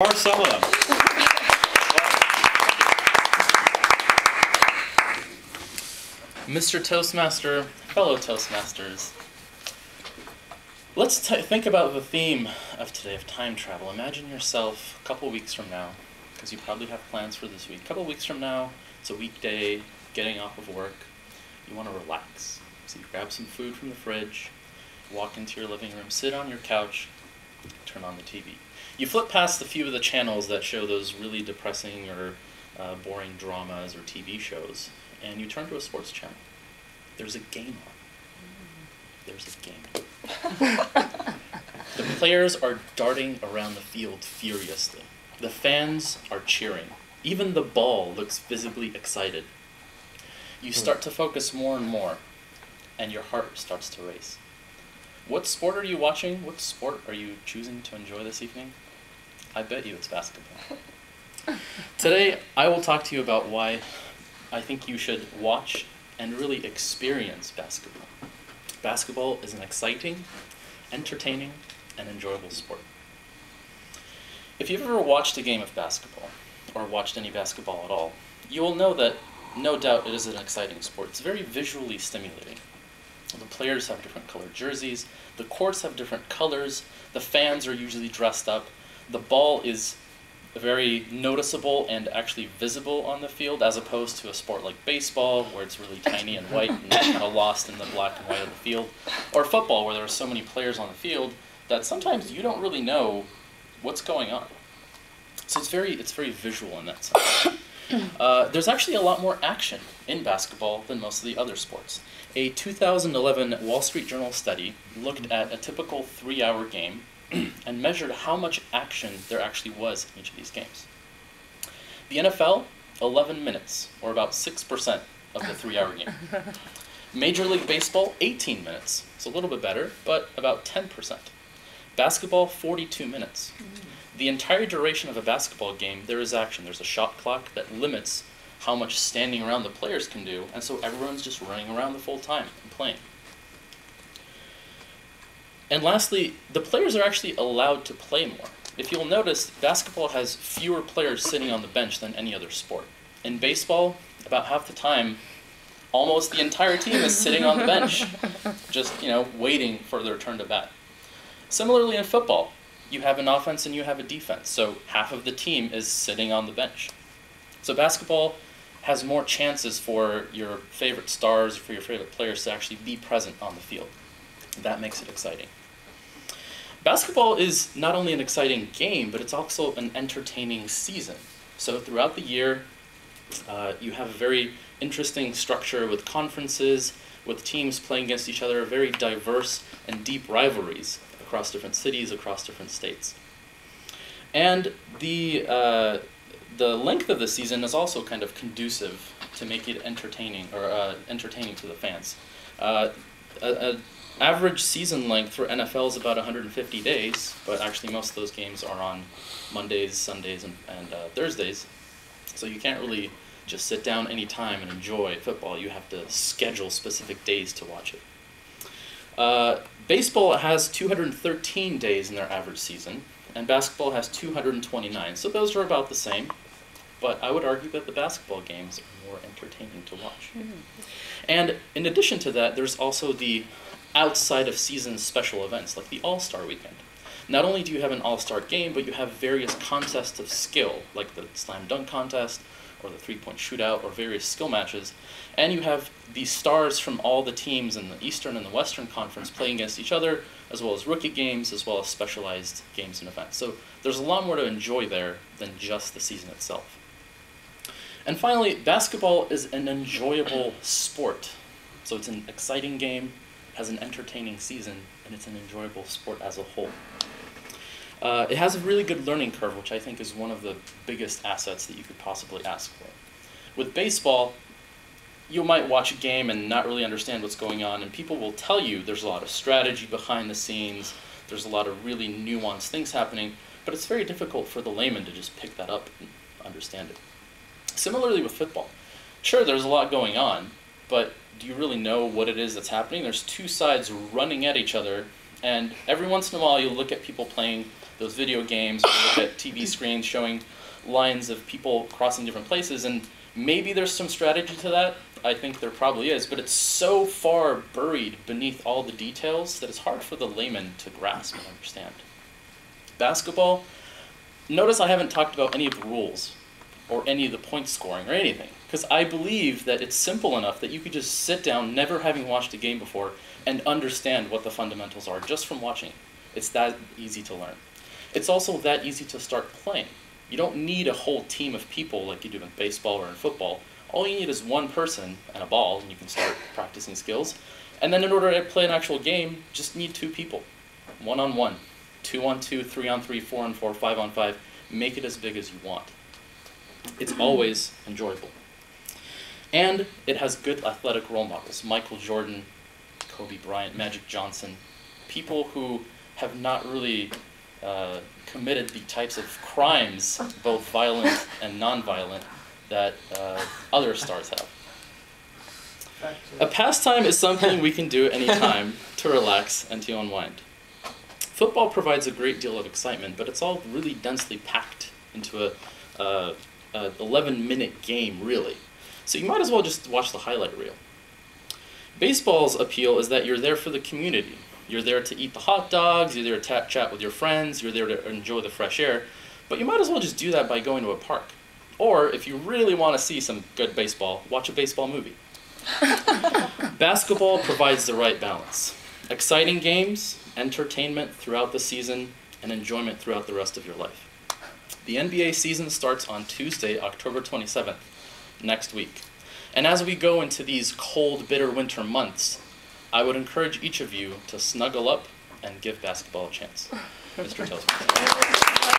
Or some of them. Mr. Toastmaster, fellow Toastmasters, let's think about the theme of today, of time travel. Imagine yourself a couple weeks from now, because you probably have plans for this week. A couple weeks from now, it's a weekday, getting off of work. You want to relax. So you grab some food from the fridge, walk into your living room, sit on your couch, turn on the TV. You flip past a few of the channels that show those really depressing or boring dramas or TV shows, and you turn to a sports channel. There's a game on. There's a game. The players are darting around the field furiously. The fans are cheering. Even the ball looks visibly excited. You start to focus more and more, and your heart starts to race. What sport are you watching? What sport are you choosing to enjoy this evening? I bet you it's basketball. Today, I will talk to you about why I think you should watch and really experience basketball. Basketball is an exciting, entertaining, and enjoyable sport. If you've ever watched a game of basketball, or watched any basketball at all, you will know that, no doubt, it is an exciting sport. It's very visually stimulating. The players have different colored jerseys, the courts have different colors, the fans are usually dressed up, the ball is very noticeable and actually visible on the field, as opposed to a sport like baseball, where it's really tiny and white and kind of lost in the black and white of the field, or football, where there are so many players on the field that sometimes you don't really know what's going on. So it's very visual in that sense. There's actually a lot more action in basketball than most of the other sports. A 2011 Wall Street Journal study looked at a typical 3-hour game and measured how much action there actually was in each of these games. The NFL, 11 minutes, or about 6% of the 3-hour game. Major League Baseball, 18 minutes. It's a little bit better, but about 10%. Basketball, 42 minutes. The entire duration of a basketball game, there is action. There's a shot clock that limits how much standing around the players can do, and so everyone's just running around the full time and playing. And lastly, the players are actually allowed to play more. If you'll notice, basketball has fewer players sitting on the bench than any other sport. In baseball, about half the time, almost the entire team is sitting on the bench, just, waiting for their turn to bat. Similarly in football, you have an offense and you have a defense, so half of the team is sitting on the bench. So basketball has more chances for your favorite stars, for your favorite players to actually be present on the field. That makes it exciting. Basketball is not only an exciting game, but it's also an entertaining season. So throughout the year, you have a very interesting structure with conferences, with teams playing against each other, very diverse and deep rivalries across different cities, across different states. And the length of the season is also kind of conducive to make it entertaining, or entertaining to the fans. An average season length for NFL is about 150 days, but actually most of those games are on Mondays, Sundays, and Thursdays. So you can't really just sit down any time and enjoy football. You have to schedule specific days to watch it. Baseball has 213 days in their average season, and basketball has 229. So those are about the same, but I would argue that the basketball games are more entertaining to watch. And in addition to that, there's also the outside of season special events, like the All-Star Weekend. Not only do you have an All-Star game, but you have various contests of skill, like the slam dunk contest, or the three-point shootout, or various skill matches. And you have the stars from all the teams in the Eastern and the Western Conference playing against each other, as well as rookie games, as well as specialized games and events. So there's a lot more to enjoy there than just the season itself. And finally, basketball is an enjoyable sport. So it's an exciting game, has an entertaining season, and it's an enjoyable sport as a whole. It has a really good learning curve, which I think is one of the biggest assets that you could possibly ask for. With baseball, you might watch a game and not really understand what's going on, and people will tell you there's a lot of strategy behind the scenes, there's a lot of really nuanced things happening, but it's very difficult for the layman to just pick that up and understand it. Similarly with football. Sure, there's a lot going on, but do you really know what it is that's happening? There's two sides running at each other, and every once in a while you'll look at people playing those video games, or look at TV screens showing lines of people crossing different places, and maybe there's some strategy to that. I think there probably is, but it's so far buried beneath all the details that it's hard for the layman to grasp and understand. Basketball, notice I haven't talked about any of the rules or any of the point scoring or anything, because I believe that it's simple enough that you could just sit down, never having watched a game before, and understand what the fundamentals are just from watching. It's that easy to learn. It's also that easy to start playing. You don't need a whole team of people like you do in baseball or in football. All you need is one person and a ball, and you can start practicing skills. And then in order to play an actual game, just need 2 people. 1-on-1, 2-on-2, 3-on-3, 4-on-4, 5-on-5. Make it as big as you want. It's always enjoyable. And it has good athletic role models. Michael Jordan, Kobe Bryant, Magic Johnson. People who have not really committed the types of crimes, both violent and non-violent, that other stars have. A pastime is something we can do at any time to relax and to unwind. Football provides a great deal of excitement, but it's all really densely packed into a 11-minute game, really. So you might as well just watch the highlight reel. Baseball's appeal is that you're there for the community. You're there to eat the hot dogs, you're there to chat with your friends, you're there to enjoy the fresh air, but you might as well just do that by going to a park. Or, if you really want to see some good baseball, watch a baseball movie. Basketball provides the right balance. Exciting games, entertainment throughout the season, and enjoyment throughout the rest of your life. The NBA season starts on Tuesday, October 27th, next week. And as we go into these cold, bitter winter months, I would encourage each of you to snuggle up and give basketball a chance. Mr. Toast.